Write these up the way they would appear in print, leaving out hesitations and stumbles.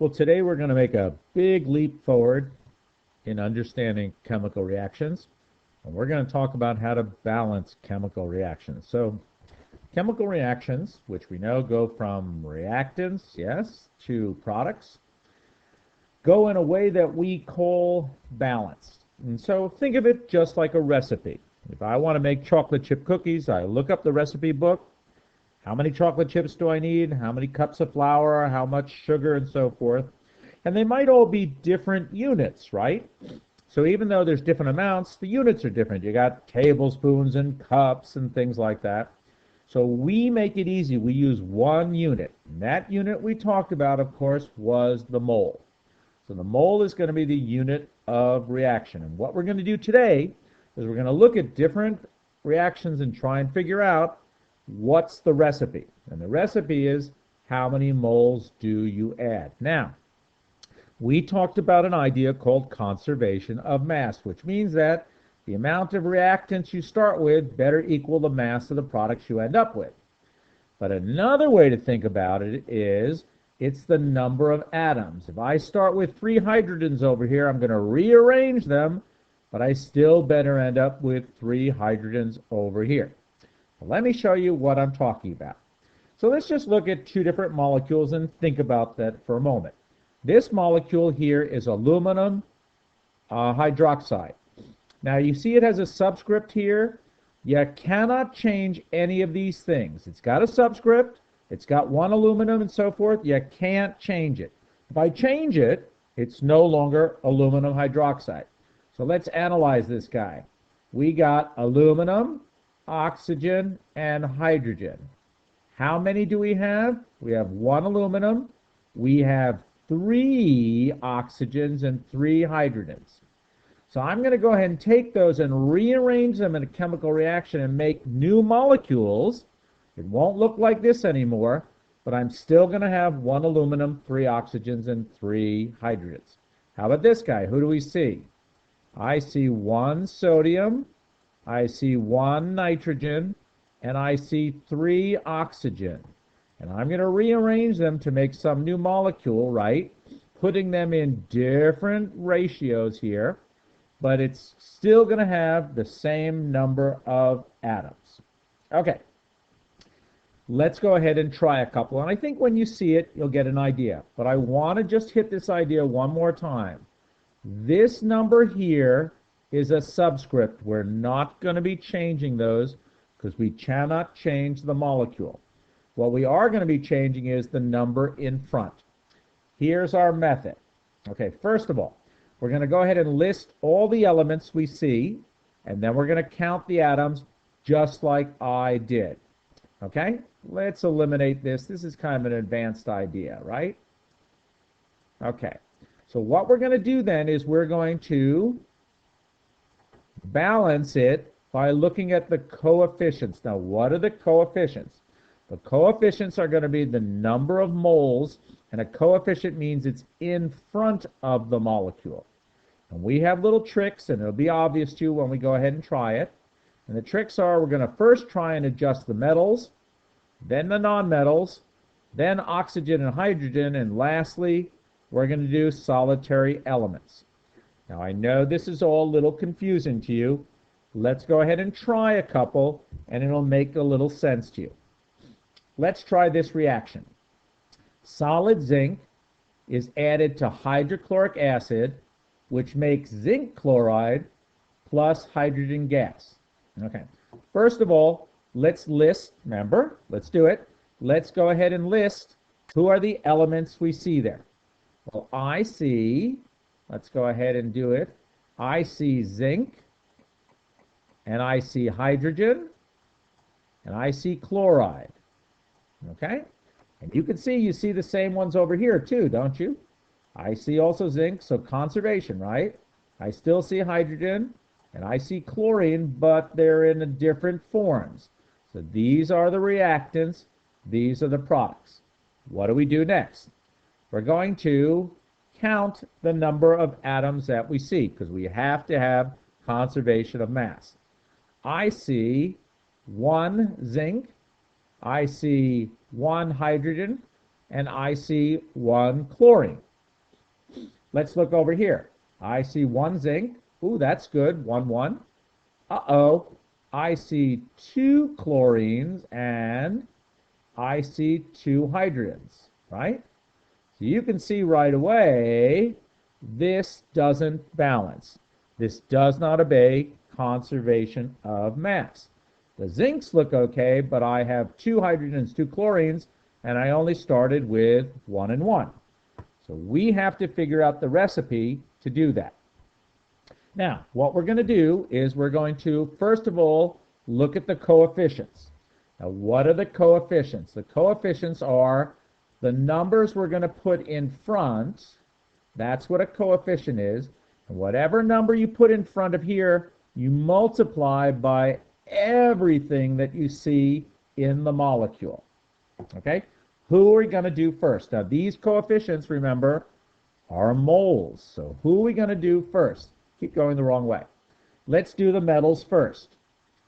Well, today we're going to make a big leap forward in understanding chemical reactions, and we're going to talk about how to balance chemical reactions. So, chemical reactions, which we know go from reactants, yes, to products, go in a way that we call balanced. And so think of it just like a recipe. If I want to make chocolate chip cookies, I look up the recipe book. How many chocolate chips do I need? How many cups of flour? How much sugar? And so forth. And they might all be different units, right? So even though there's different amounts, the units are different. You got tablespoons and cups and things like that. So we make it easy. We use one unit. And that unit we talked about, of course, was the mole. So the mole is going to be the unit of reaction. And what we're going to do today is we're going to look at different reactions and try and figure out what's the recipe. And the recipe is how many moles do you add. Now, we talked about an idea called conservation of mass, which means that the amount of reactants you start with better equal the mass of the products you end up with. But another way to think about it is it's the number of atoms. If I start with 3 hydrogens over here, I'm going to rearrange them, but I still better end up with 3 hydrogens over here. Let me show you what I'm talking about. So let's just look at 2 different molecules and think about that for a moment. This molecule here is aluminum hydroxide. Now you see it has a subscript here. You cannot change any of these things. It's got a subscript, it's got 1 aluminum and so forth. You can't change it. If I change it, it's no longer aluminum hydroxide. So let's analyze this guy. We got aluminum, oxygen, and hydrogen. How many do we have? We have 1 aluminum, we have 3 oxygens, and 3 hydrogens. So I'm going to go ahead and take those and rearrange them in a chemical reaction and make new molecules. It won't look like this anymore, but I'm still going to have 1 aluminum, 3 oxygens, and 3 hydrogens. How about this guy? Who do we see? I see 1 sodium, I see 1 nitrogen, and I see 3 oxygen. And I'm going to rearrange them to make some new molecule, right? Putting them in different ratios here, but it's still going to have the same number of atoms. Okay, let's go ahead and try a couple. And I think when you see it, you'll get an idea. But I want to just hit this idea one more time. This number here is a subscript. We're not going to be changing those because we cannot change the molecule. What we are going to be changing is the number in front. Here's our method. Okay, first of all, we're going to go ahead and list all the elements we see, and then we're going to count the atoms just like I did. Okay, let's eliminate this. This is kind of an advanced idea, right? Okay, so what we're going to do then is we're going to balance it by looking at the coefficients. Now, what are the coefficients? The coefficients are going to be the number of moles, and a coefficient means it's in front of the molecule. And we have little tricks, and it'll be obvious to you when we go ahead and try it. And the tricks are we're going to first try and adjust the metals, then the nonmetals, then oxygen and hydrogen, and lastly, we're going to do solitary elements. Now, I know this is all a little confusing to you. Let's go ahead and try a couple, and it'll make a little sense to you. Let's try this reaction. Solid zinc is added to hydrochloric acid, which makes zinc chloride plus hydrogen gas. Okay. First of all, let's list, remember, let's do it. Let's go ahead and list who are the elements we see there. Well, I see, let's go ahead and do it. I see zinc, and I see hydrogen, and I see chloride. Okay? And you can see, you see the same ones over here too, don't you? I see also zinc, so conservation, right? I still see hydrogen, and I see chlorine, but they're in different forms. So these are the reactants, these are the products. What do we do next? We're going to count the number of atoms that we see, because we have to have conservation of mass. I see 1 zinc, I see 1 hydrogen, and I see 1 chlorine. Let's look over here. I see 1 zinc. Ooh, that's good. 1, 1. Uh-oh. I see 2 chlorines and I see 2 hydrogens, right? So you can see right away this doesn't balance. This does not obey conservation of mass. The zincs look okay, but I have 2 hydrogens, 2 chlorines, and I only started with 1 and 1. So we have to figure out the recipe to do that. Now, what we're going to do is we're going to, first of all, look at the coefficients. Now, what are the coefficients? The coefficients are the numbers we're going to put in front. That's what a coefficient is. And whatever number you put in front of here, you multiply by everything that you see in the molecule. Okay? Who are we going to do first? Now, these coefficients, remember, are moles. So who are we going to do first? Keep going the wrong way. Let's do the metals first.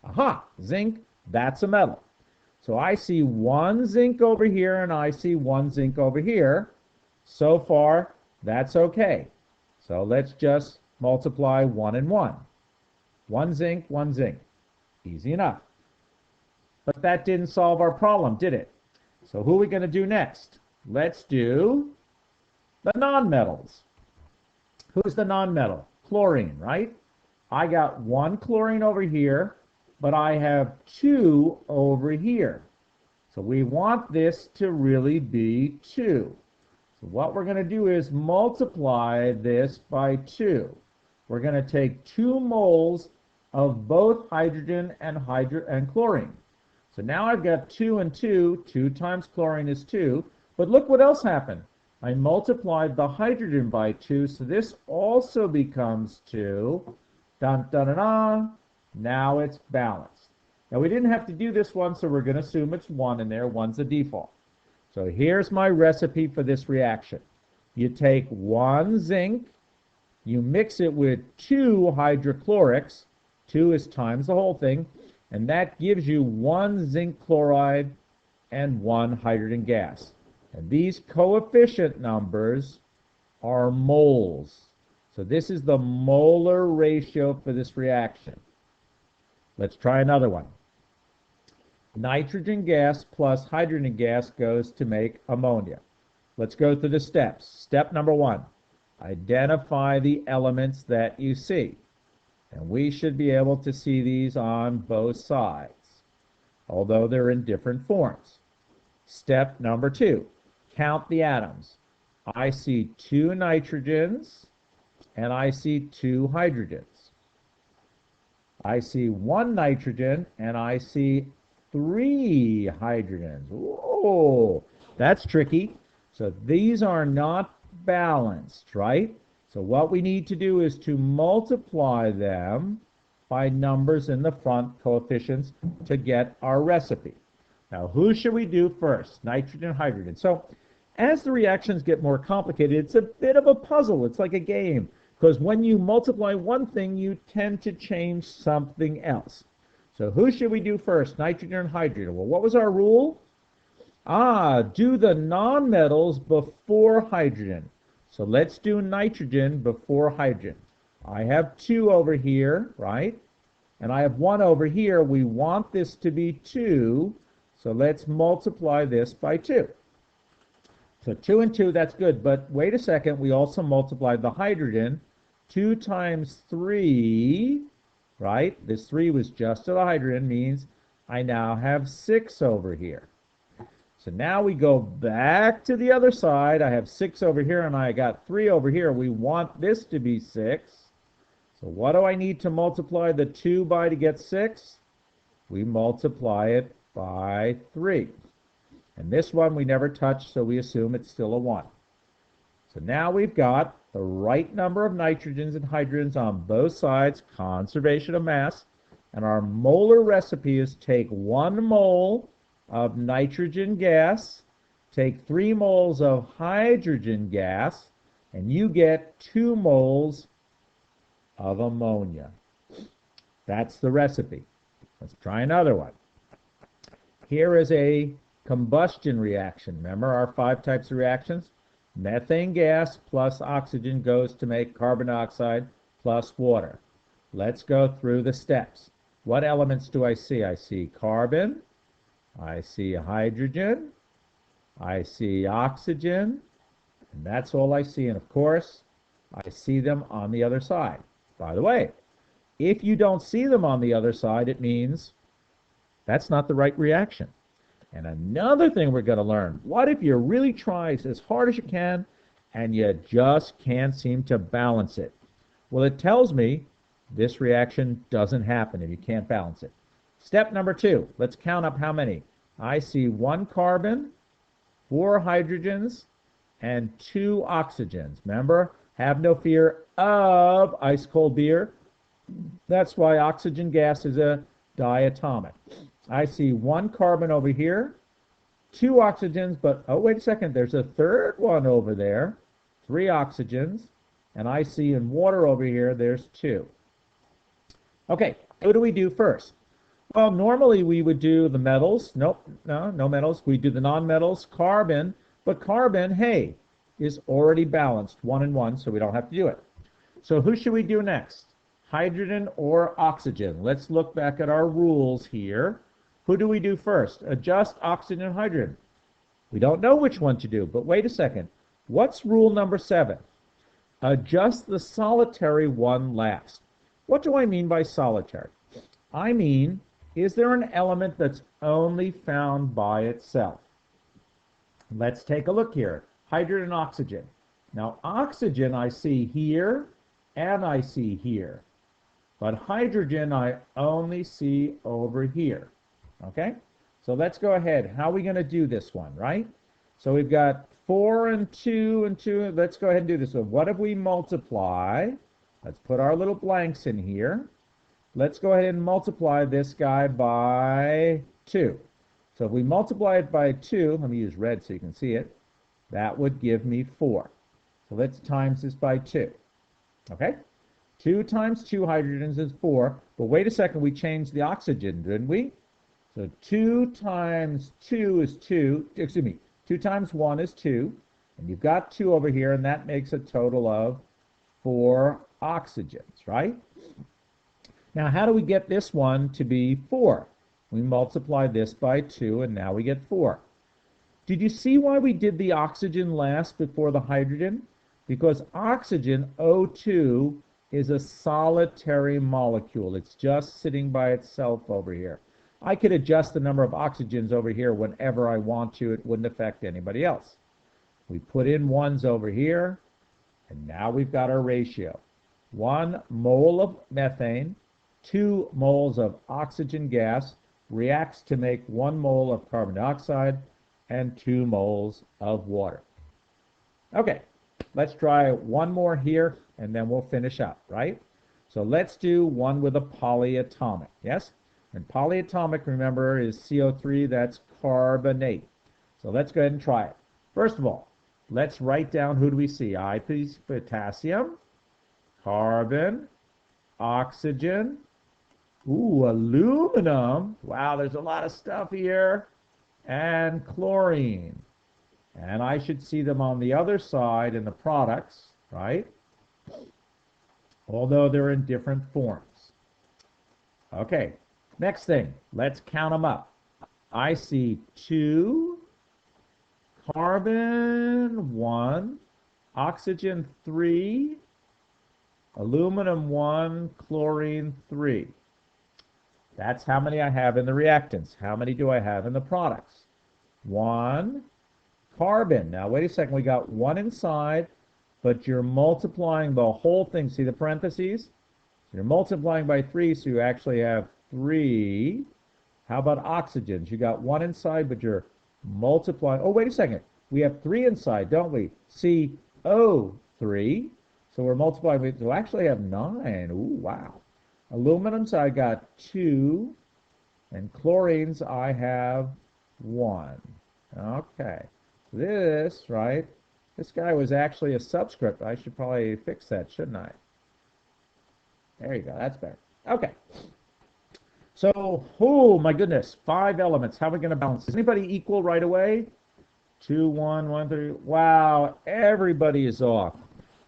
Aha, zinc, that's a metal. So I see 1 zinc over here and I see 1 zinc over here. So far, that's okay. So let's just multiply 1 and 1. 1 zinc, 1 zinc. Easy enough. But that didn't solve our problem, did it? So who are we going to do next? Let's do the nonmetals. Who's the nonmetal? Chlorine, right? I got 1 chlorine over here, but I have 2 over here. So we want this to really be 2. So what we're going to do is multiply this by 2. We're going to take 2 moles of both hydrogen and chlorine. So now I've got 2 and 2. 2 times chlorine is 2. But look what else happened. I multiplied the hydrogen by 2, so this also becomes 2. Dun, dun, dun, dun. Now it's balanced. Now we didn't have to do this one, so we're going to assume it's 1 in there. 1's the default. So here's my recipe for this reaction. You take 1 zinc, you mix it with 2 hydrochlorics. 2 is times the whole thing, and that gives you 1 zinc chloride and 1 hydrogen gas. And these coefficient numbers are moles. So this is the molar ratio for this reaction. Let's try another one. Nitrogen gas plus hydrogen gas goes to make ammonia. Let's go through the steps. Step number 1, identify the elements that you see. And we should be able to see these on both sides, although they're in different forms. Step number 2, count the atoms. I see 2 nitrogens and I see 2 hydrogens. I see 1 nitrogen and I see 3 hydrogens. Whoa, that's tricky. So these are not balanced, right? So what we need to do is to multiply them by numbers in the front, coefficients, to get our recipe. Now, who should we do first? Nitrogen, hydrogen. So as the reactions get more complicated, it's a bit of a puzzle. It's like a game, because when you multiply one thing, you tend to change something else. So who should we do first? Nitrogen and hydrogen. Well, what was our rule? Do the nonmetals before hydrogen. So let's do nitrogen before hydrogen. I have 2 over here, right? And I have 1 over here. We want this to be 2, so let's multiply this by 2. So 2 and 2, that's good, but wait a second, we also multiplied the hydrogen. 2 times 3, right? This 3 was just to the hydrogen, means I now have 6 over here. So now we go back to the other side. I have 6 over here and I got 3 over here. We want this to be 6. So what do I need to multiply the 2 by to get 6? We multiply it by 3. And this one we never touched, so we assume it's still a 1. So now we've got the right number of nitrogens and hydrogens on both sides, conservation of mass. And our molar recipe is take 1 mole of nitrogen gas, take 3 moles of hydrogen gas, and you get 2 moles of ammonia. That's the recipe. Let's try another one. Here is a combustion reaction. Remember our 5 types of reactions? Methane gas plus oxygen goes to make carbon dioxide plus water. Let's go through the steps. What elements do I see? I see carbon, I see hydrogen, I see oxygen, and that's all I see. And of course, I see them on the other side. By the way, if you don't see them on the other side, it means that's not the right reaction. And another thing we're going to learn, what if you really try as hard as you can and you just can't seem to balance it? Well, it tells me this reaction doesn't happen if you can't balance it. Step number 2, let's count up how many. I see 1 carbon, 4 hydrogens, and 2 oxygens. Remember, have no fear of ice cold beer. That's why oxygen gas is a diatomic. I see 1 carbon over here, 2 oxygens, but oh, wait a second, there's a third one over there, 3 oxygens, and I see in water over here, there's 2. Okay, what do we do first? Well, normally we would do the metals. Nope, no metals. We do the nonmetals, carbon, but carbon, hey, is already balanced 1 and 1, so we don't have to do it. So who should we do next? Hydrogen or oxygen? Let's look back at our rules here. Who do we do first? Adjust oxygen and hydrogen. We don't know which one to do, but wait a second. What's rule number 7? Adjust the solitary one last. What do I mean by solitary? I mean, is there an element that's only found by itself? Let's take a look here. Hydrogen and oxygen. Now, oxygen I see here and I see here. But hydrogen I only see over here. Okay? So let's go ahead. How are we going to do this one, right? So we've got 4 and 2 and 2. Let's go ahead and do this. So what if we multiply? Let's put our little blanks in here. Let's go ahead and multiply this guy by 2. So if we multiply it by 2, let me use red so you can see it, that would give me 4. So let's times this by 2. Okay? 2 times 2 hydrogens is 4. But wait a second, we changed the oxygen, didn't we? So 2 times 2 is 2. Excuse me, 2 times 1 is 2. And you've got 2 over here, and that makes a total of 4 oxygens, right? Now, how do we get this one to be 4? We multiply this by 2, and now we get 4. Did you see why we did the oxygen last before the hydrogen? Because oxygen, O2, is a solitary molecule. It's just sitting by itself over here. I could adjust the number of oxygens over here whenever I want to. It wouldn't affect anybody else. We put in 1s over here, and now we've got our ratio. 1 mole of methane, 2 moles of oxygen gas reacts to make 1 mole of carbon dioxide and 2 moles of water. Okay, let's try one more here, and then we'll finish up, right? So let's do one with a polyatomic, yes? And polyatomic, remember, is CO3, that's carbonate. So let's go ahead and try it. First of all, let's write down, who do we see? Potassium, carbon, oxygen, ooh, aluminum. Wow, there's a lot of stuff here. And chlorine. And I should see them on the other side in the products, right? Although they're in different forms. Okay, next thing, let's count them up. I see 2, carbon 1, oxygen 3, aluminum 1, chlorine 3. That's how many I have in the reactants. How many do I have in the products? 1, carbon. Now, wait a second. We got 1 inside, but you're multiplying the whole thing. See the parentheses? You're multiplying by 3, so you actually have 3. How about oxygens? You got 1 inside, but you're multiplying. Oh, wait a second. We have 3 inside, don't we? CO3. So we're multiplying. So we actually have 9. Ooh, wow. Aluminums, I got 2. And chlorines, I have 1. Okay. This, right? This guy was actually a subscript. I should probably fix that, shouldn't I? There you go. That's better. Okay. So, oh my goodness, 5 elements. How are we going to balance? Is anybody equal right away? 2, 1, 1, 3. Wow, everybody is off.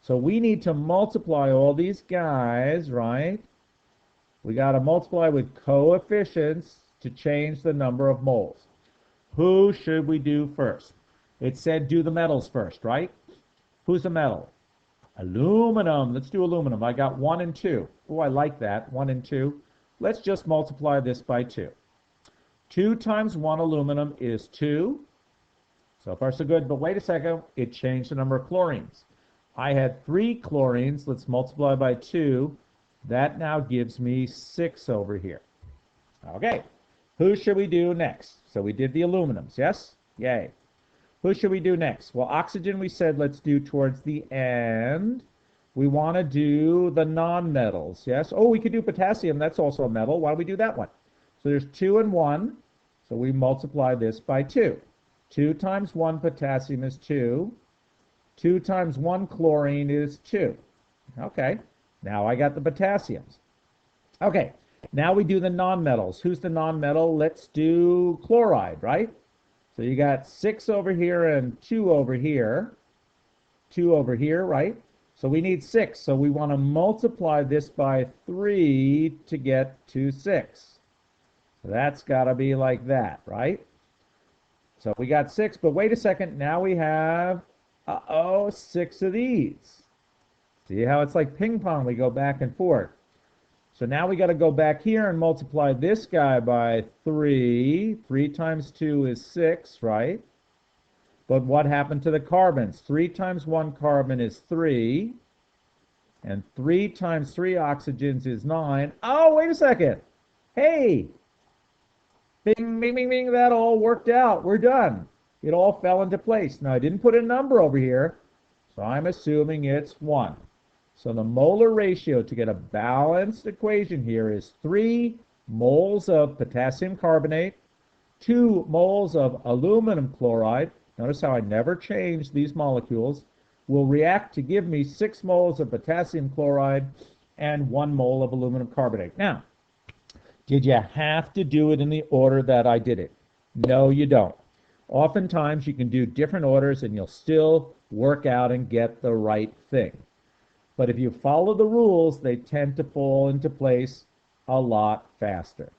So we need to multiply all these guys, right? We got to multiply with coefficients to change the number of moles. Who should we do first? It said do the metals first, right? Who's the metal? Aluminum. Let's do aluminum. I got 1 and 2. Oh, I like that. 1 and 2. Let's just multiply this by 2. 2 times 1 aluminum is 2. So far, so good. But wait a second. It changed the number of chlorines. I had 3 chlorines. Let's multiply by 2. That now gives me 6 over here. Okay. Who should we do next? So we did the aluminums, yes? Yay. Who should we do next? Well, oxygen we said let's do towards the end. We want to do the nonmetals, yes? Oh, we could do potassium. That's also a metal. Why don't we do that one? So there's 2 and 1. So we multiply this by 2. 2 times 1 potassium is 2. 2 times 1 chlorine is 2. Okay. Now I got the potassiums. Okay. Now we do the nonmetals. Who's the nonmetal? Let's do chloride, right? So you got 6 over here and 2 over here. 2 over here, right? So we need 6. So we want to multiply this by 3 to get to 6. So that's got to be like that, right? So we got 6, but wait a second. Now we have, 6 of these. See how it's like ping pong? We go back and forth. So now we got to go back here and multiply this guy by 3. 3 times 2 is 6, right? But what happened to the carbons? 3 times 1 carbon is 3. And 3 times 3 oxygens is 9. Oh, wait a second. Hey! Bing, bing, bing, bing. That all worked out. We're done. It all fell into place. Now, I didn't put a number over here, so I'm assuming it's 1. So the molar ratio to get a balanced equation here is 3 moles of potassium carbonate, 2 moles of aluminum chloride. Notice how I never changed these molecules. Will react to give me 6 moles of potassium chloride and 1 mole of aluminum carbonate. Now, did you have to do it in the order that I did it? No, you don't. Oftentimes, you can do different orders and you'll still work out and get the right thing. But if you follow the rules, they tend to fall into place a lot faster.